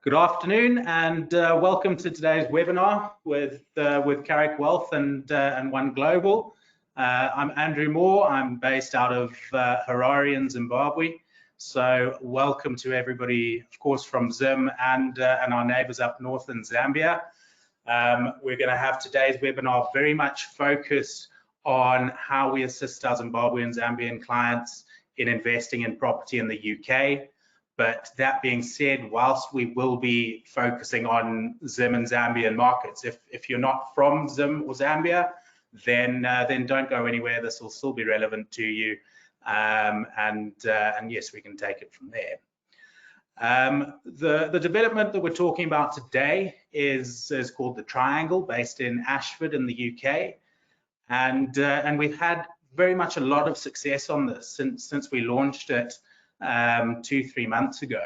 Good afternoon and welcome to today's webinar with Carrick Wealth and One Global. I'm Andrew Moore. I'm based out of Harare in Zimbabwe. So welcome to everybody, of course, from Zim and our neighbors up north in Zambia. We're going to have today's webinar very much focused on how we assist our Zimbabwean and Zambian clients in investing in property in the UK. But that being said, whilst we will be focusing on Zim and Zambian markets, if you're not from Zim or Zambia, then don't go anywhere. This will still be relevant to you, and yes, we can take it from there. The development that we're talking about today is called the Triangle, based in Ashford in the UK, and we've had very much a lot of success on this since we launched it 2-3 months ago.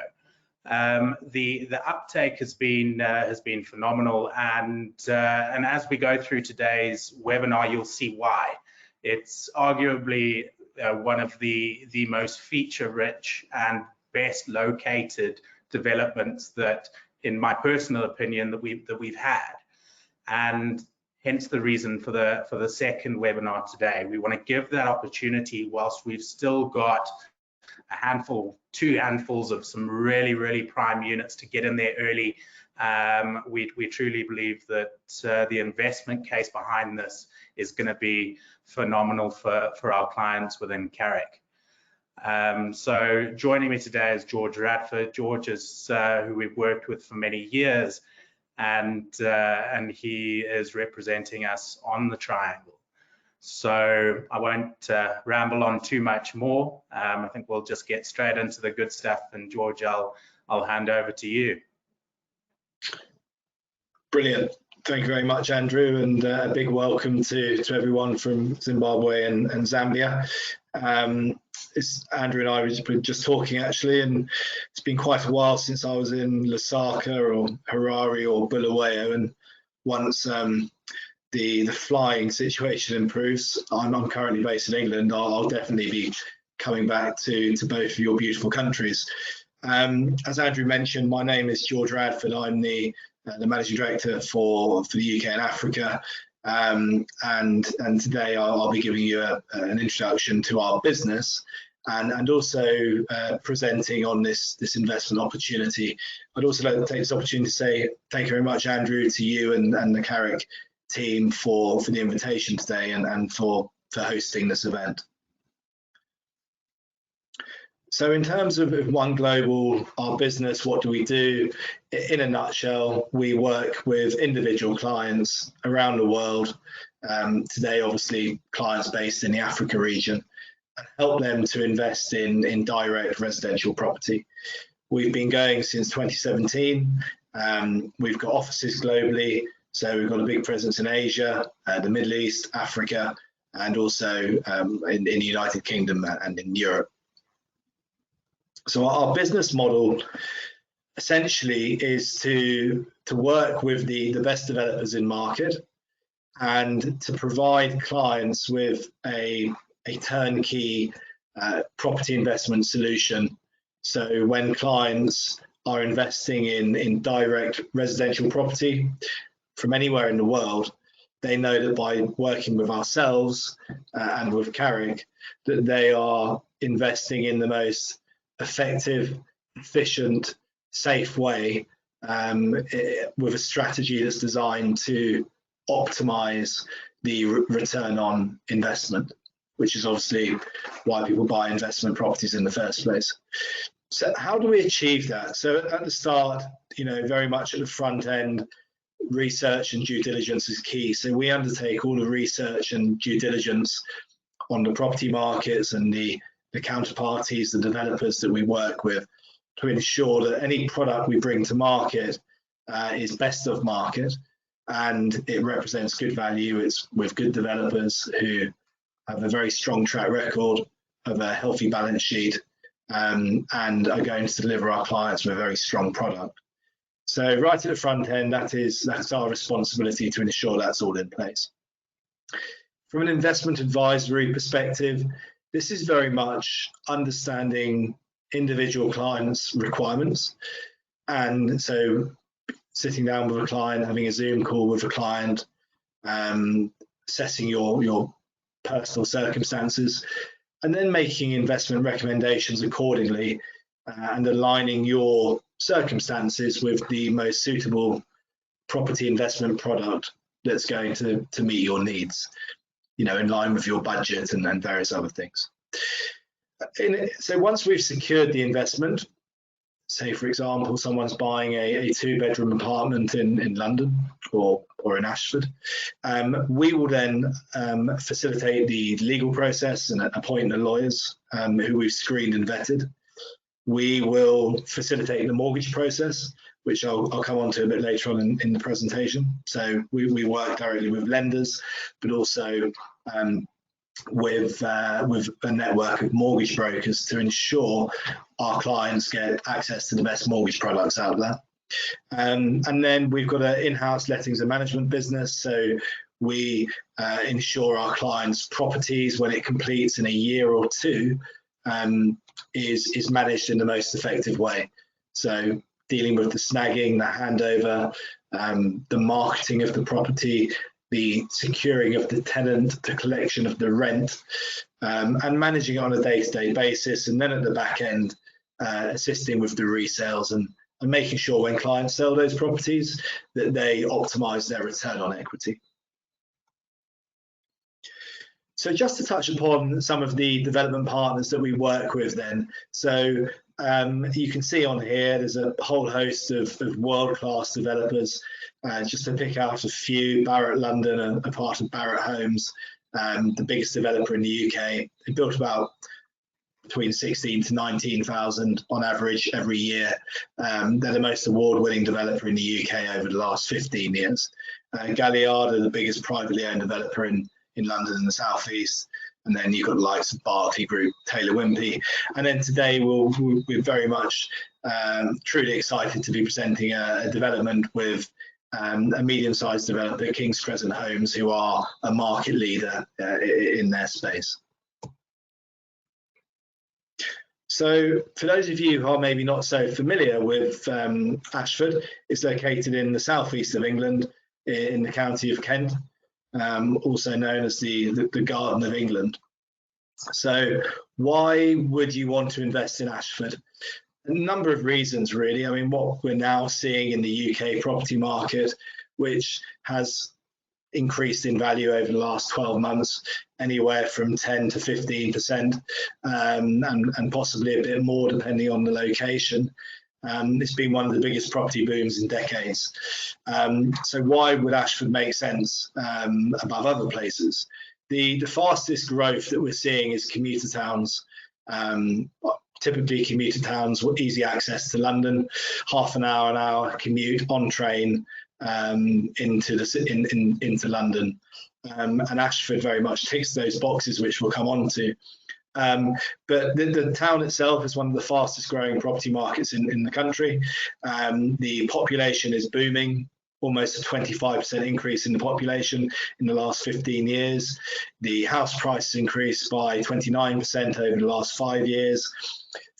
The uptake has been phenomenal, and as we go through today's webinar, you'll see why. It's arguably one of the most feature-rich and best located developments that, in my personal opinion, that we've had, and hence the reason for the second webinar today. We want to give that opportunity whilst we've still got two handfuls of some really prime units to get in there early. We truly believe that the investment case behind this is going to be phenomenal for our clients within Carrick. So joining me today is George Radford. George is who we've worked with for many years, and he is representing us on the Triangle. So I won't ramble on too much more. I think we'll just get straight into the good stuff. And George, I'll hand over to you. Brilliant. Thank you very much, Andrew, and a big welcome to everyone from Zimbabwe and Zambia. It's Andrew and I were just talking actually, and it's been quite a while since I was in Lusaka or Harare or Bulawayo, and once the flying situation improves, I'm currently based in England, I'll definitely be coming back to both of your beautiful countries. As Andrew mentioned, my name is George Radford. I'm the Managing Director for the UK and Africa, and today I'll be giving you an introduction to our business and also presenting on this investment opportunity. I'd also like to take this opportunity to say thank you very much, Andrew, to you and the Carrick team for the invitation today and for hosting this event. So in terms of One Global, our business, what do we do? In a nutshell, we work with individual clients around the world. Today, obviously, clients based in the Africa region, and help them to invest in direct residential property. We've been going since 2017. We've got offices globally. So we've got a big presence in Asia, the Middle East, Africa, and also in the United Kingdom and in Europe. So our business model essentially is to work with the best developers in market and to provide clients with a turnkey property investment solution. So when clients are investing in direct residential property from anywhere in the world, they know that by working with ourselves and with Carrick, that they are investing in the most effective, efficient, safe way, with a strategy that's designed to optimize the return on investment, which is obviously why people buy investment properties in the first place. So how do we achieve that? So at the start, very much at the front end, research and due diligence is key. So we undertake all the research and due diligence on the property markets and the counterparties, the developers that we work with, to ensure that any product we bring to market is best of market and it represents good value. It's with good developers who have a very strong track record, have a healthy balance sheet, and are going to deliver our clients with a very strong product. So right at the front end, that's our responsibility to ensure that's all in place. From an investment advisory perspective, this is very much understanding individual clients' requirements. And so sitting down with a client, having a Zoom call with a client, assessing your personal circumstances, and then making investment recommendations accordingly, and aligning your circumstances with the most suitable property investment product that's going to meet your needs, you know, in line with your budget and various other things. So once we've secured the investment, say for example someone's buying a 2-bedroom apartment in London or in Ashford, we will then facilitate the legal process and appoint the lawyers who we've screened and vetted. We will facilitate the mortgage process, which I'll come on to a bit later on in the presentation. So we work directly with lenders, but also with a network of mortgage brokers to ensure our clients get access to the best mortgage products out there. And then we've got an in-house lettings and management business. So we ensure our clients' properties, when it completes in a year or two, is managed in the most effective way. So dealing with the snagging, the handover, the marketing of the property, the securing of the tenant, the collection of the rent, and managing it on a day-to-day basis. And then at the back end, assisting with the resales and making sure when clients sell those properties that they optimize their return on equity. So just to touch upon some of the development partners that we work with then. So you can see on here, there's a whole host of world-class developers. Just to pick out a few, Barratt London are a part of Barratt Homes, the biggest developer in the UK. They built about between 16 to 19,000 on average every year. They're the most award-winning developer in the UK over the last 15 years. Galliard are the biggest privately owned developer in London and the southeast, and then you've got the likes of Berkeley Group, Taylor Wimpey, and then today we're very much truly excited to be presenting a development with a medium-sized developer, King's Crescent Homes, who are a market leader in their space. So for those of you who are maybe not so familiar with Ashford, it's located in the southeast of England in the county of Kent. Also known as the Garden of England. So why would you want to invest in Ashford? A number of reasons, really. I mean, what we're now seeing in the UK property market, which has increased in value over the last 12 months, anywhere from 10 to 15%, and possibly a bit more depending on the location. It's been one of the biggest property booms in decades. So why would Ashford make sense above other places? The fastest growth that we're seeing is commuter towns. Typically commuter towns with easy access to London, half an hour commute on train into London. And Ashford very much ticks those boxes, which we'll come on to. But the town itself is one of the fastest growing property markets in the country. The population is booming, almost a 25% increase in the population in the last 15 years. The house price has increased by 29% over the last 5 years,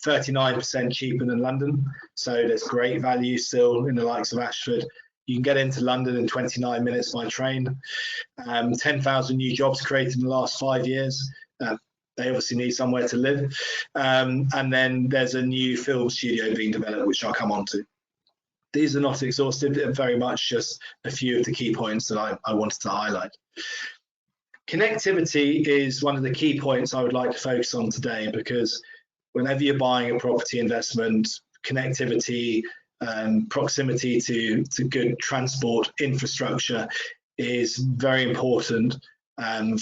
39% cheaper than London. So there's great value still in the likes of Ashford. You can get into London in 29 minutes by train. 10,000 new jobs created in the last 5 years. They obviously need somewhere to live. And then there's a new film studio being developed, which I'll come on to. These are not exhaustive, they're very much just a few of the key points that I wanted to highlight. Connectivity is one of the key points I would like to focus on today, because whenever you're buying a property investment, connectivity, proximity to good transport infrastructure is very important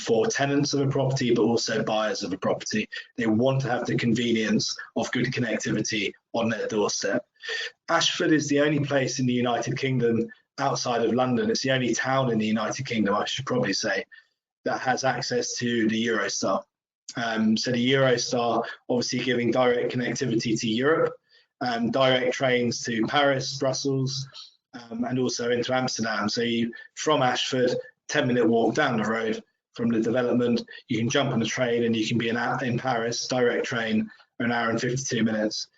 for tenants of a property, but also buyers of a property. They want to have the convenience of good connectivity on their doorstep. Ashford is the only place in the United Kingdom outside of London, it's the only town in the United Kingdom, I should probably say, that has access to the Eurostar. So the Eurostar obviously giving direct connectivity to Europe, direct trains to Paris, Brussels, and also into Amsterdam. So from Ashford, 10-minute walk down the road from the development, you can jump on the train and you can be in Paris, direct train, for an hour and 52 minutes.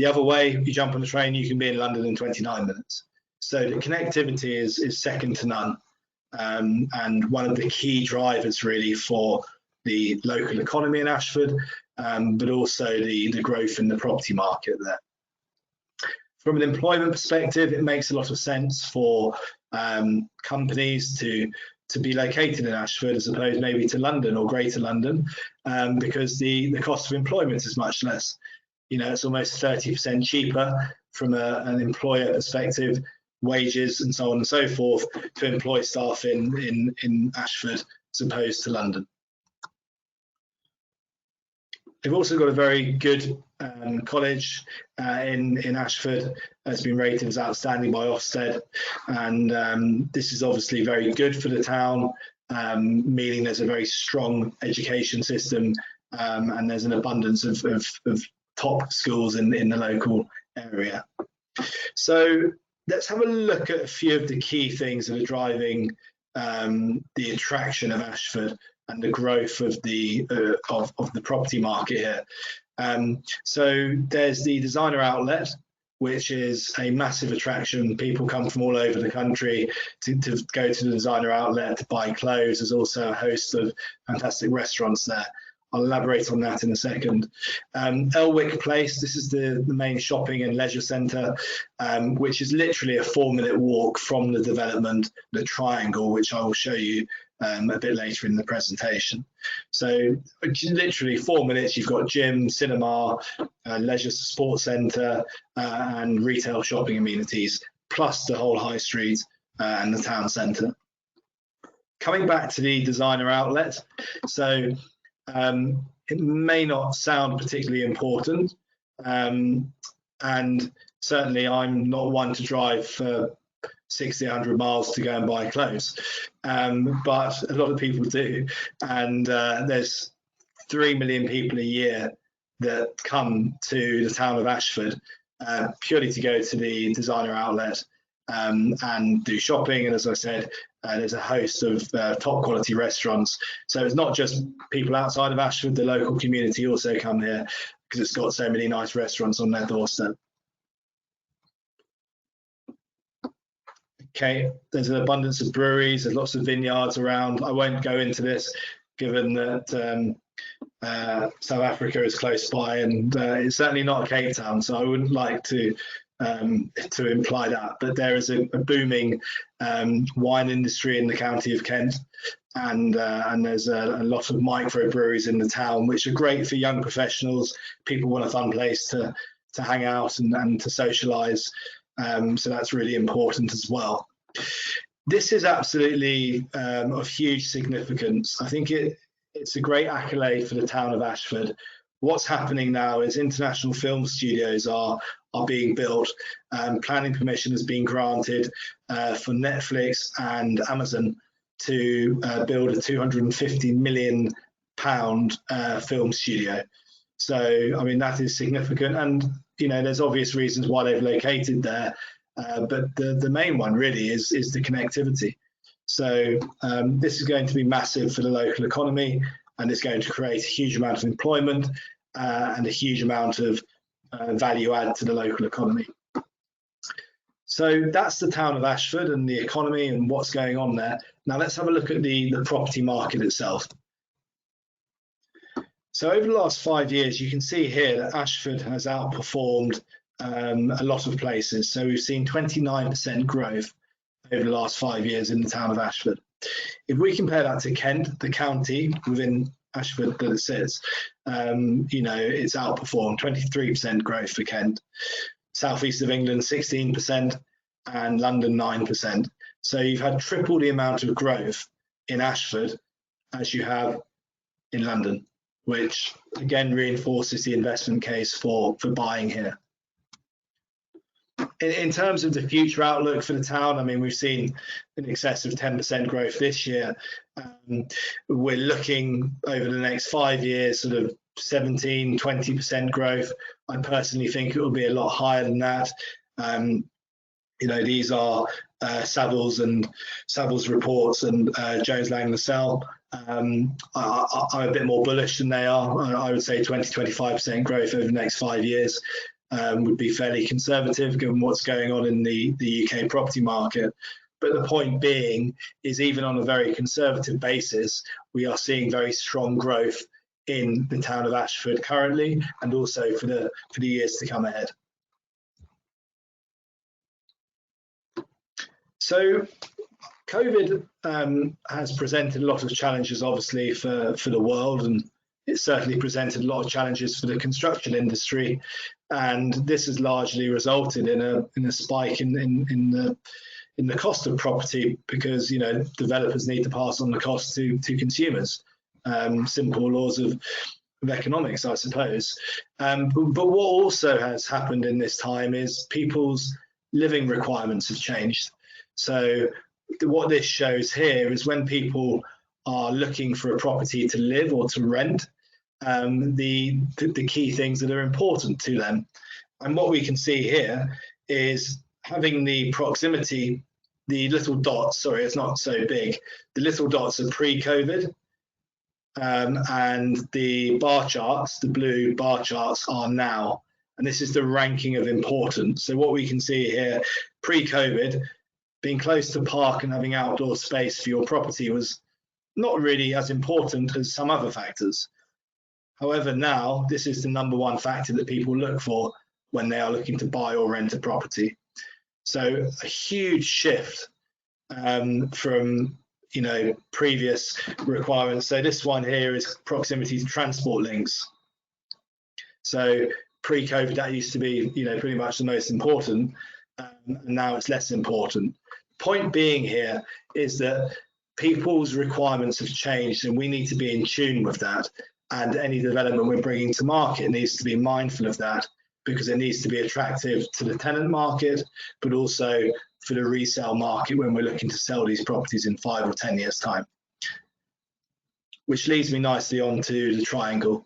The other way, you jump on the train, you can be in London in 29 minutes. So the connectivity is second to none, and one of the key drivers really for the local economy in Ashford, but also the growth in the property market there. From an employment perspective, it makes a lot of sense for companies to be located in Ashford as opposed maybe to London or Greater London, because the cost of employment is much less. You know, it's almost 30% cheaper from an employer perspective, wages and so on and so forth, to employ staff in Ashford as opposed to London. They've also got a very good college in Ashford. It's been rated as outstanding by Ofsted, and this is obviously very good for the town, meaning there's a very strong education system, and there's an abundance of top schools in the local area. So let's have a look at a few of the key things that are driving the attraction of Ashford and the growth of the property market here. So there's the designer outlet, which is a massive attraction. People come from all over the country to go to the designer outlet to buy clothes. There's also a host of fantastic restaurants there. I'll elaborate on that in a second. Elwick Place, this is the main shopping and leisure centre, which is literally a 4-minute walk from the development, the Triangle, which I will show you a bit later in the presentation. So literally 4 minutes, you've got gym, cinema, leisure sports centre, and retail shopping amenities, plus the whole high street and the town centre. Coming back to the designer outlet, so it may not sound particularly important, and certainly I'm not one to drive for 60, 100 miles to go and buy clothes, but a lot of people do, and there's 3 million people a year that come to the town of Ashford purely to go to the designer outlet and do shopping. And as I said, there's a host of top quality restaurants. So it's not just people outside of Ashford, the local community also come here because it's got so many nice restaurants on their doorstep. Okay, there's an abundance of breweries, there's lots of vineyards around. I won't go into this given that South Africa is close by, and it's certainly not Cape Town, so I wouldn't like to imply that, but there is a booming wine industry in the county of Kent, and there's a lot of microbreweries in the town, which are great for young professionals. People want a fun place to hang out and to socialise, so that's really important as well. This is absolutely of huge significance. I think it's a great accolade for the town of Ashford. What's happening now is international film studios are being built. Planning permission has been granted for Netflix and Amazon to build a £250 million film studio. So, I mean, that is significant. And, you know, there's obvious reasons why they've located there. But the main one really is the connectivity. So this is going to be massive for the local economy, and it's going to create a huge amount of employment and a huge amount of value add to the local economy. So that's the town of Ashford and the economy and what's going on there. Now let's have a look at the property market itself. So over the last 5 years, you can see here that Ashford has outperformed a lot of places. So we've seen 29% growth over the last 5 years in the town of Ashford. If we compare that to Kent, the county within Ashford that it sits, you know, it's outperformed 23% growth for Kent. Southeast of England, 16%, and London, 9%. So you've had triple the amount of growth in Ashford as you have in London, which again reinforces the investment case for buying here. In terms of the future outlook for the town, I mean, we've seen in excess of 10% growth this year. We're looking over the next 5 years, sort of 17, 20% growth. I personally think it will be a lot higher than that. You know, these are Savills reports and Jones Lang LaSalle. I'm a bit more bullish than they are. I would say 20, 25% growth over the next 5 years. would be fairly conservative given what's going on in the UK property market. But the point being is, even on a very conservative basis, we are seeing very strong growth in the town of Ashford currently, and also for the years to come ahead. So COVID has presented a lot of challenges, obviously, for the world, and it certainly presented a lot of challenges for the construction industry. And this has largely resulted in a spike in the cost of property, because developers need to pass on the cost to consumers. Simple laws of economics, I suppose. But what also has happened in this time is people's living requirements have changed. So what this shows here is when people are looking for a property to live or to rent, the key things that are important to them. And what we can see here is having the proximity, the little dots, sorry, it's not so big, the little dots are pre-COVID, and the bar charts, the blue bar charts, are now. And this is the ranking of importance. So what we can see here, pre-COVID, being close to park and having outdoor space for your property was not really as important as some other factors. However, now this is the #1 factor that people look for when they are looking to buy or rent a property. So a huge shift from previous requirements. So this one here is proximity to transport links. So pre-COVID, that used to be pretty much the most important, and now it's less important. Point being here is that people's requirements have changed, and we need to be in tune with that. And any development we're bringing to market needs to be mindful of that, because it needs to be attractive to the tenant market, but also for the resale market when we're looking to sell these properties in 5 or 10 years' time. Which leads me nicely on to the triangle.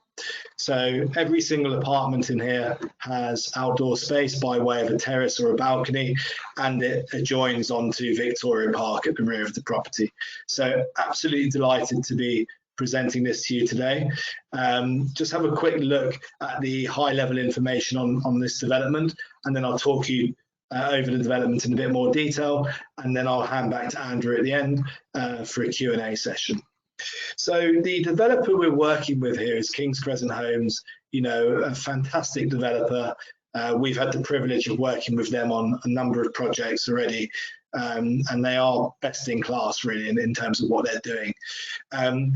So every single apartment in here has outdoor space by way of a terrace or a balcony, and it adjoins onto Victoria Park at the rear of the property. So absolutely delighted to be presenting this to you today. Just have a quick look at the high level information on this development, and then I'll talk you over the development in a bit more detail, and then I'll hand back to Andrew at the end for a Q&A session. So the developer we're working with here is King's Crescent Homes, a fantastic developer. We've had the privilege of working with them on a number of projects already, and they are best in class really in terms of what they're doing.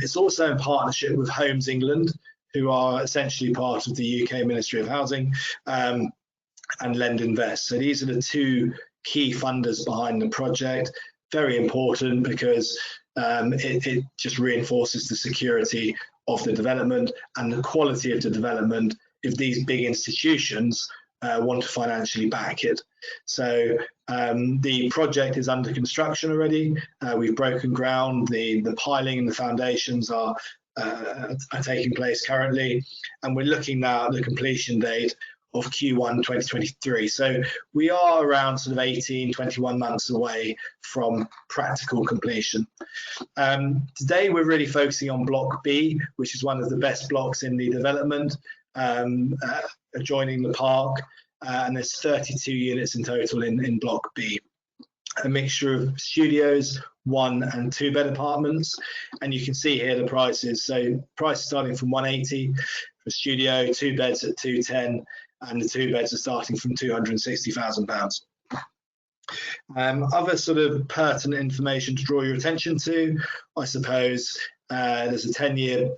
It's also in partnership with Homes England, who are essentially part of the UK Ministry of Housing, and LendInvest. So these are the two key funders behind the project. Very important because it just reinforces the security of the development and the quality of the development if these big institutions want to financially back it. So the project is under construction already. We've broken ground. The piling and the foundations are taking place currently, and we're looking now at the completion date of Q1 2023. So we are around sort of 18-21 months away from practical completion. Today we're really focusing on Block B, which is one of the best blocks in the development, adjoining the park, and there's 32 units in total in Block B. A mixture of studios, 1 and 2 bed apartments, and you can see here the prices. So price starting from 180 for studio, 2 beds at 210, and the 2 beds are starting from £260,000. Other sort of pertinent information to draw your attention to, I suppose, there's a 10-year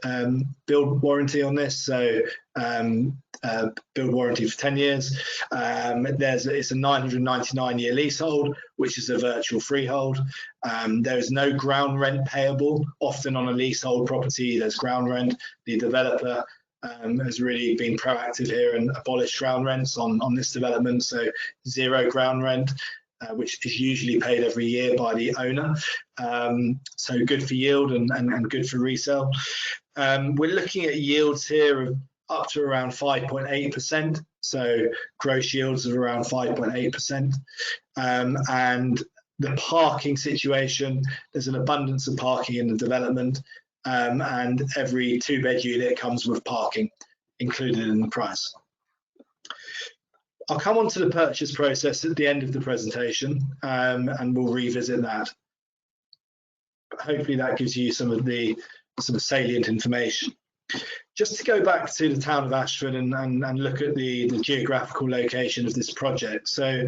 build warranty on this, so build warranty for 10 years. It's a 999-year leasehold, which is a virtual freehold. There is no ground rent payable. Often on a leasehold property, there's ground rent. The developer has really been proactive here and abolished ground rents on this development, so 0 ground rent, which is usually paid every year by the owner. So good for yield and good for resale. We're looking at yields here of up to around 5.8%, so gross yields of around 5.8%. And the parking situation, there's an abundance of parking in the development, and every 2-bed unit comes with parking included in the price. I'll come on to the purchase process at the end of the presentation, and we'll revisit that. But hopefully that gives you some of the salient information. Just to go back to the town of Ashford and look at the geographical location of this project. So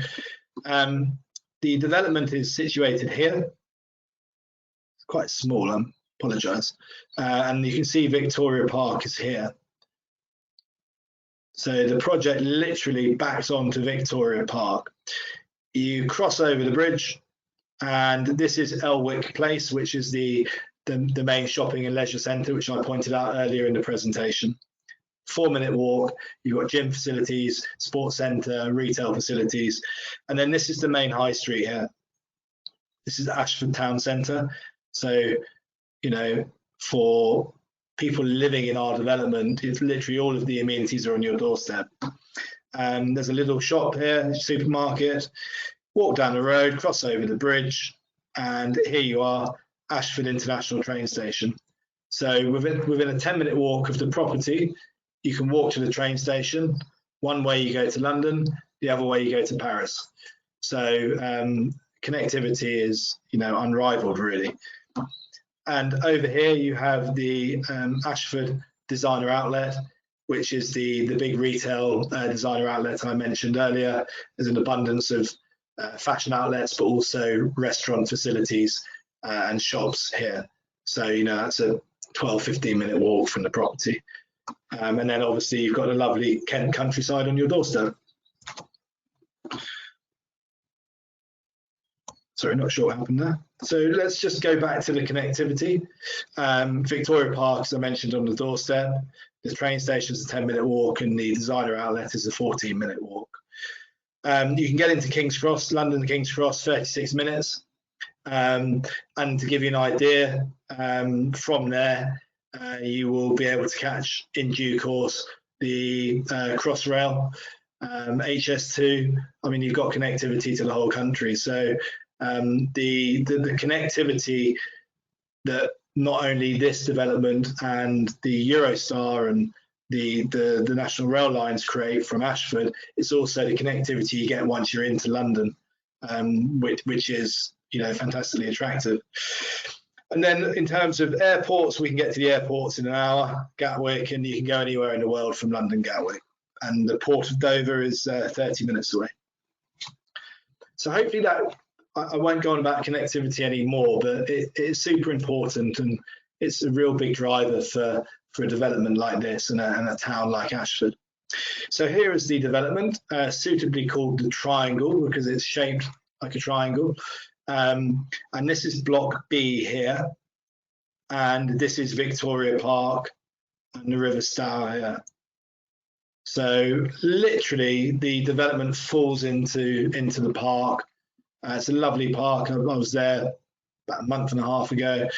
the development is situated here. It's quite small, I apologise. And you can see Victoria Park is here. So the project literally backs onto Victoria Park. You cross over the bridge, and this is Elwick Place, which is the main shopping and leisure centre, which I pointed out earlier in the presentation. 4-minute walk, you've got gym facilities, sports centre, retail facilities, and then this is the main high street here. This is Ashford Town Centre. So, you know, for people living in our development, it's literally all of the amenities are on your doorstep. There's a little shop here, supermarket, walk down the road, cross over the bridge, and here you are, Ashford International train station. So within a 10-minute walk of the property, you can walk to the train station. One way you go to London, the other way you go to Paris. So connectivity is, you know, unrivaled really. And over here you have the Ashford Designer Outlet, which is the big retail designer outlet I mentioned earlier. There's an abundance of fashion outlets, but also restaurant facilities and shops here. So, you know, that's a 12-15-minute walk from the property. And then obviously you've got a lovely Kent countryside on your doorstep. Sorry, not sure what happened there. So let's just go back to the connectivity. Victoria Park, as I mentioned, on the doorstep. The train station is a 10-minute walk, and the designer outlet is a 14-minute walk. You can get into King's Cross, London King's Cross, 36 minutes. And to give you an idea, from there, you will be able to catch in due course the Crossrail, HS2. I mean, you've got connectivity to the whole country. So the connectivity that not only this development and the Eurostar and the national rail lines create from Ashford, it's also the connectivity you get once you're into London, which is, you know, fantastically attractive. And then in terms of airports, we can get to the airports in an hour, Gatwick, and you can go anywhere in the world from London Gatwick. And the port of Dover is 30 minutes away. So hopefully that, I won't go on about connectivity anymore, but it is super important, and it's a real big driver for a development like this and a town like Ashford. So here is the development, suitably called the Triangle because it's shaped like a triangle. And this is Block B here, and this is Victoria Park and the River Stour here. So literally the development falls into the park. It's a lovely park. I was there about a month and a half ago.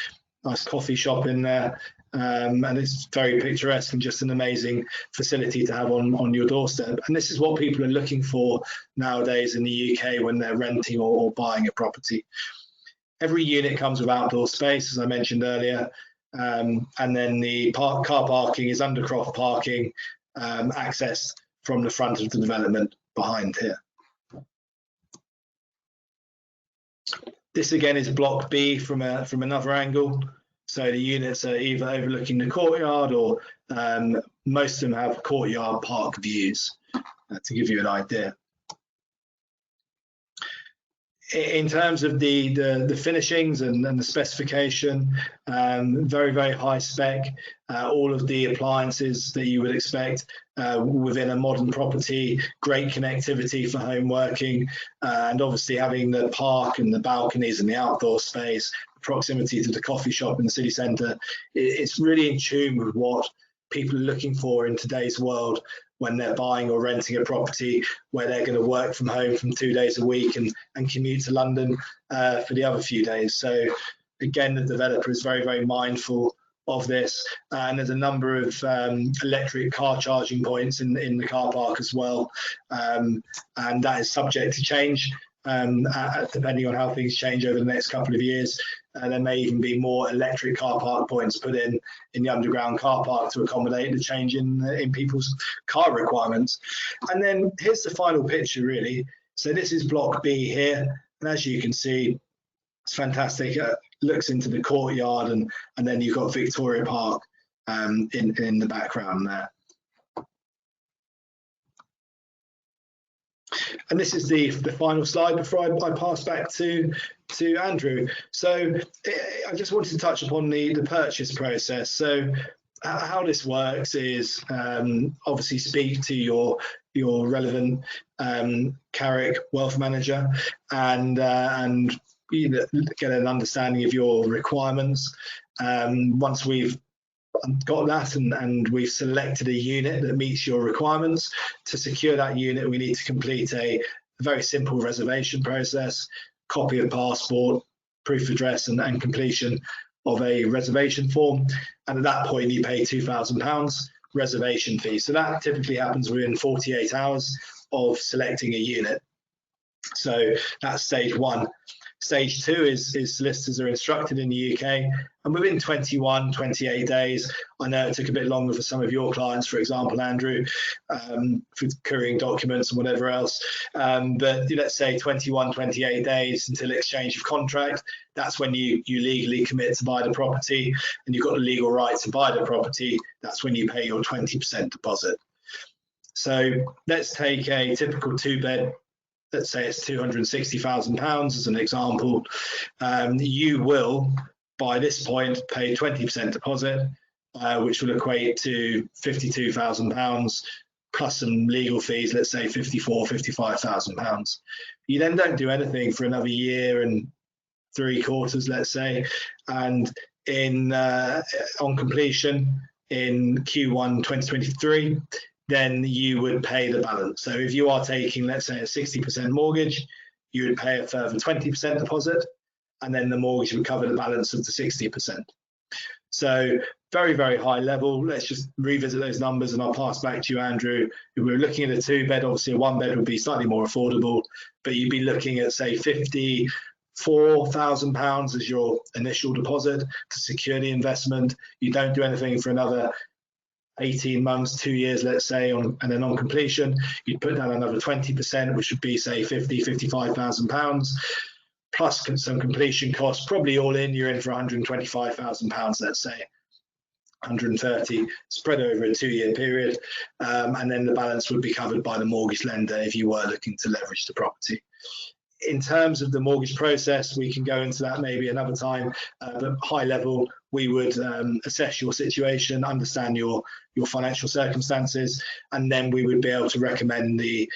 Nice coffee shop in there, and it's very picturesque and just an amazing facility to have on your doorstep. And this is what people are looking for nowadays in the UK when they're renting or buying a property. Every unit comes with outdoor space, as I mentioned earlier, and then the car parking is undercroft parking, accessed from the front of the development behind here. This again is Block B from another angle. So the units are either overlooking the courtyard, or most of them have courtyard park views, to give you an idea. In terms of the finishings and the specification, very, very high spec, all of the appliances that you would expect within a modern property, great connectivity for home working, and obviously having the park and the balconies and the outdoor space, proximity to the coffee shop in the city centre. It's really in tune with what people are looking for in today's world when they're buying or renting a property where they're going to work from home from 2 days a week and commute to London for the other few days. So again, the developer is very, very mindful of this, and there's a number of electric car charging points in the car park as well, and that is subject to change depending on how things change over the next couple of years. There may even be more electric car park points put in the underground car park to accommodate the change in people's car requirements. And then here's the final picture, really. So this is block B here, and as you can see, it's fantastic. Looks into the courtyard, and then you've got Victoria Park in the background there. And this is the final slide before I pass back to Andrew. So I just wanted to touch upon the purchase process. So how this works is obviously speak to your relevant Carrick wealth manager and get an understanding of your requirements. Once we've got that and we've selected a unit that meets your requirements, to secure that unit we need to complete a very simple reservation process, copy of passport, proof of address and completion of a reservation form, and at that point you pay £2,000 reservation fee. So that typically happens within 48 hours of selecting a unit. So that's stage one. Stage two is solicitors are instructed in the UK, and within 28 days, I know it took a bit longer for some of your clients, for example, Andrew, for couriering documents and whatever else, but let's say 28 days until exchange of contract. That's when you legally commit to buy the property and you've got the legal right to buy the property. That's when you pay your 20% deposit. So let's take a typical two-bed. Let's say it's £260,000 as an example. You will, by this point, pay 20% deposit, which will equate to £52,000 plus some legal fees, let's say £55,000. You then don't do anything for another year and 3/4, let's say, and on completion in Q1 2023, then you would pay the balance. So if you are taking, let's say, a 60% mortgage, you would pay a further 20% deposit, and then the mortgage would cover the balance of the 60%. So very, very high level. Let's just revisit those numbers and I'll pass back to you, Andrew. If we were looking at a two-bed, obviously a one-bed would be slightly more affordable, but you'd be looking at, say, £54,000 as your initial deposit to secure the investment. You don't do anything for another 18 months, 2 years, let's say, and then on completion, you'd put down another 20%, which would be, say, £55,000, plus some completion costs. Probably all in, you're in for £125,000, let's say, 130, spread over a 2-year period, and then the balance would be covered by the mortgage lender if you were looking to leverage the property. In terms of the mortgage process, we can go into that maybe another time, but high level, we would assess your situation, understand your financial circumstances, and then we would be able to recommend the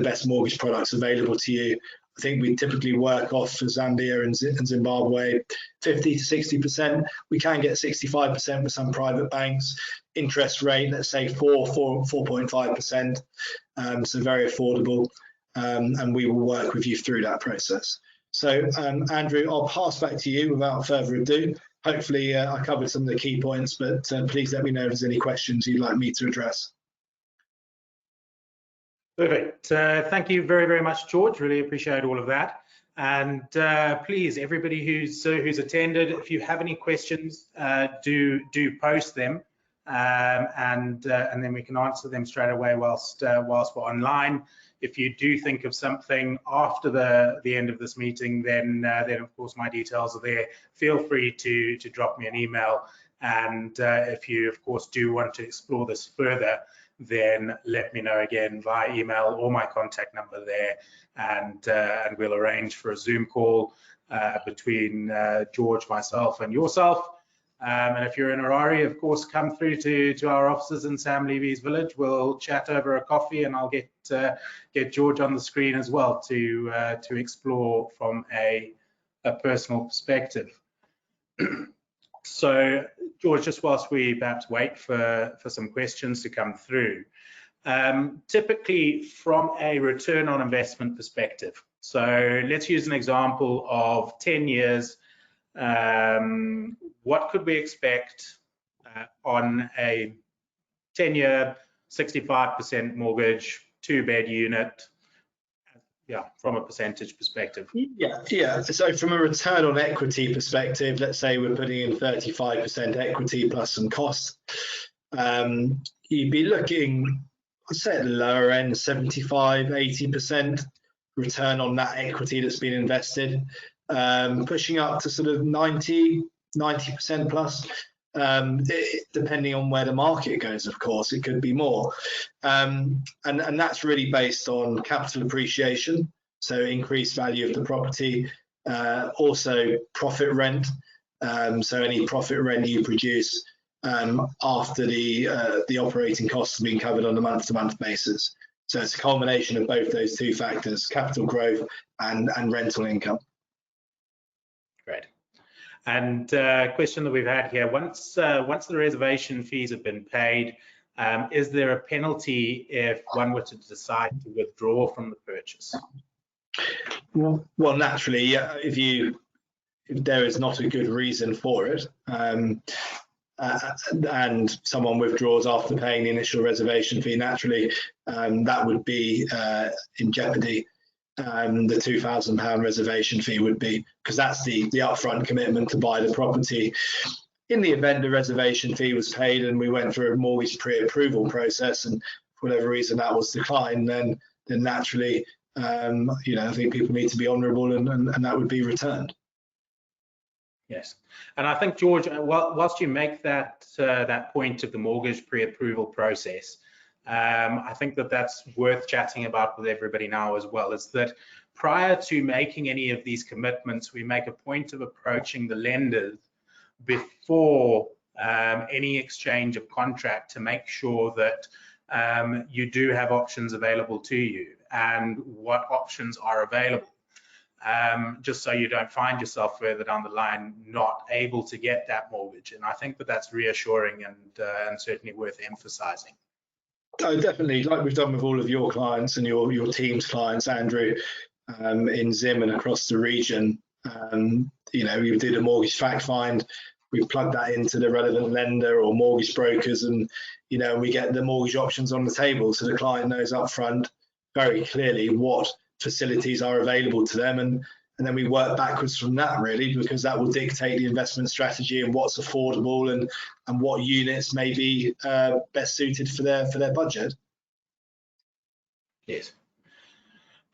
best mortgage products available to you. I think we typically work off for Zambia and Zimbabwe 50 to 60%. We can get 65% with some private banks. Interest rate, let's say 4.5%, so very affordable. And we will work with you through that process. So, Andrew, I'll pass back to you without further ado. Hopefully, I covered some of the key points, but please let me know if there's any questions you'd like me to address. Perfect. Thank you very, very much, George. Really appreciate all of that. And please, everybody who's attended, if you have any questions, do post them, and then we can answer them straight away whilst we're online. If you do think of something after the end of this meeting, then of course my details are there. Feel free to drop me an email, and if you of course do want to explore this further, then let me know again via email or my contact number there, and we'll arrange for a Zoom call between George, myself, and yourself. And if you're in Harare, of course, come through to our offices in Sam Levy's village. We'll chat over a coffee, and I'll get George on the screen as well to explore from a personal perspective. So, George, just whilst we perhaps wait for some questions to come through, typically from a return on investment perspective. So let's use an example of 10 years. What could we expect on a 10-year, 65% mortgage, 2-bed unit? from a percentage perspective? Yeah. So from a return on equity perspective, let's say we're putting in 35% equity plus some costs, you'd be looking, I'd say at the lower end, 75, 80% return on that equity that's been invested, pushing up to sort of 90% plus. Depending on where the market goes, of course, it could be more. And that's really based on capital appreciation, so increased value of the property, also profit rent, so any profit rent you produce after the operating costs have been covered on a month-to-month basis. So it's a culmination of both those two factors, capital growth and rental income. Great. And a question that we've had here, once the reservation fees have been paid, is there a penalty if one were to decide to withdraw from the purchase? Well, naturally, if there is not a good reason for it, and someone withdraws after paying the initial reservation fee, naturally, that would be in jeopardy. The £2,000 reservation fee would be, because that's the upfront commitment to buy the property. In the event the reservation fee was paid and we went through a mortgage pre-approval process and for whatever reason that was declined, then naturally, I think people need to be honourable and that would be returned. Yes, and I think, George, whilst you make that point of the mortgage pre-approval process, I think that's worth chatting about with everybody now as well, is that prior to making any of these commitments, we make a point of approaching the lenders before any exchange of contract to make sure that you do have options available to you and what options are available. Just so you don't find yourself further down the line not able to get that mortgage. And I think that's reassuring and certainly worth emphasizing. Oh, definitely, like we've done with all of your clients and your team's clients, Andrew, in Zim and across the region. We did a mortgage fact find, we plug that into the relevant lender or mortgage brokers, and we get the mortgage options on the table, so the client knows upfront very clearly what facilities are available to them, and then we work backwards from that, really, because that will dictate the investment strategy and what's affordable and what units may be best suited for their budget. Yes.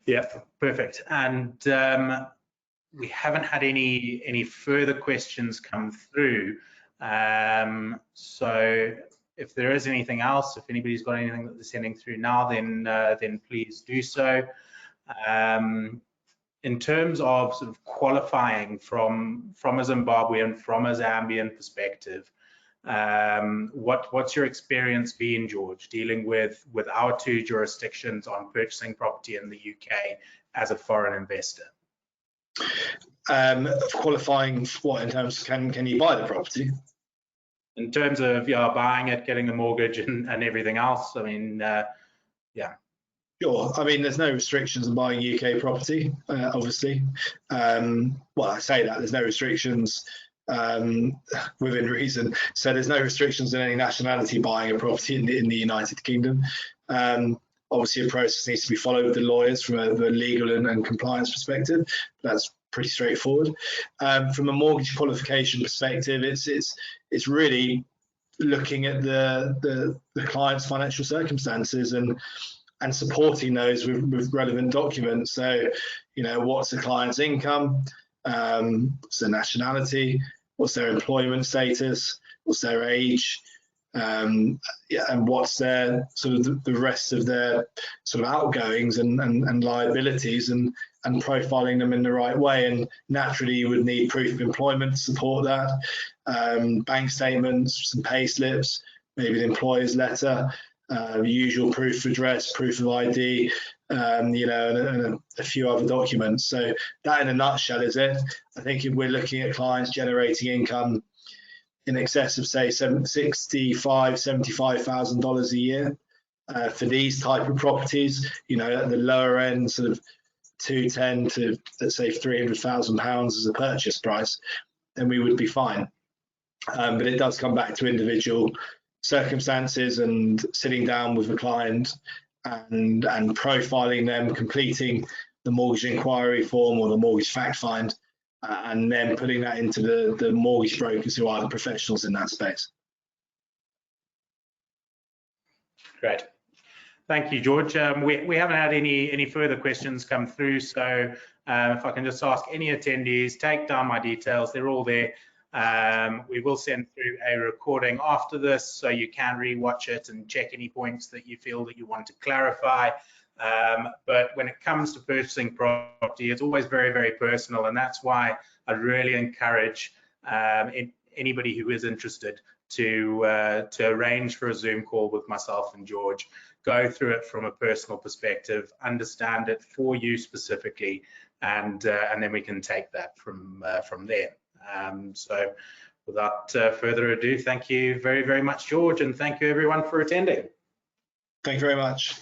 Yeah, perfect. And we haven't had any further questions come through. So if there is anything else, if anybody's got anything that they're sending through now, then please do so. In terms of sort of qualifying from a Zimbabwean, from a Zambian perspective, what's your experience been, George, dealing with our two jurisdictions on purchasing property in the UK as a foreign investor? Qualifying what, in terms of can you buy the property? In terms of buying it, getting the mortgage and everything else, I mean, yeah. Sure. I mean, there's no restrictions on buying UK property, obviously. Well, I say that there's no restrictions within reason. So there's no restrictions on any nationality buying a property in the United Kingdom. Obviously, a process needs to be followed with the lawyers from a legal and compliance perspective. That's pretty straightforward. From a mortgage qualification perspective, it's really looking at the client's financial circumstances and supporting those with relevant documents. So, what's the client's income? What's their nationality? What's their employment status? What's their age? And what's their sort of the rest of their sort of outgoings and liabilities, and profiling them in the right way. And naturally, you would need proof of employment to support that, bank statements, some pay slips, maybe the employer's letter. Usual proof of address, proof of ID, and a few other documents. So that in a nutshell is it. I think if we're looking at clients generating income in excess of, say, $75,000 a year for these type of properties, at the lower end, sort of 210 to, let's say, £300,000 as a purchase price, then we would be fine. But it does come back to individual circumstances and sitting down with the client and profiling them, completing the mortgage inquiry form or the mortgage fact find, and then putting that into the mortgage brokers who are the professionals in that space. Great. Thank you, George. We haven't had any further questions come through, so if I can just ask any attendees, take down my details, they're all there. We will send through a recording after this, so you can rewatch it and check any points that you feel that you want to clarify. But when it comes to purchasing property, it's always very, very personal, and that's why I really encourage anybody who is interested to arrange for a Zoom call with myself and George, go through it from a personal perspective, understand it for you specifically, and then we can take that from there. So without further ado, thank you very, very much, George, and thank you everyone for attending. Thank you very much.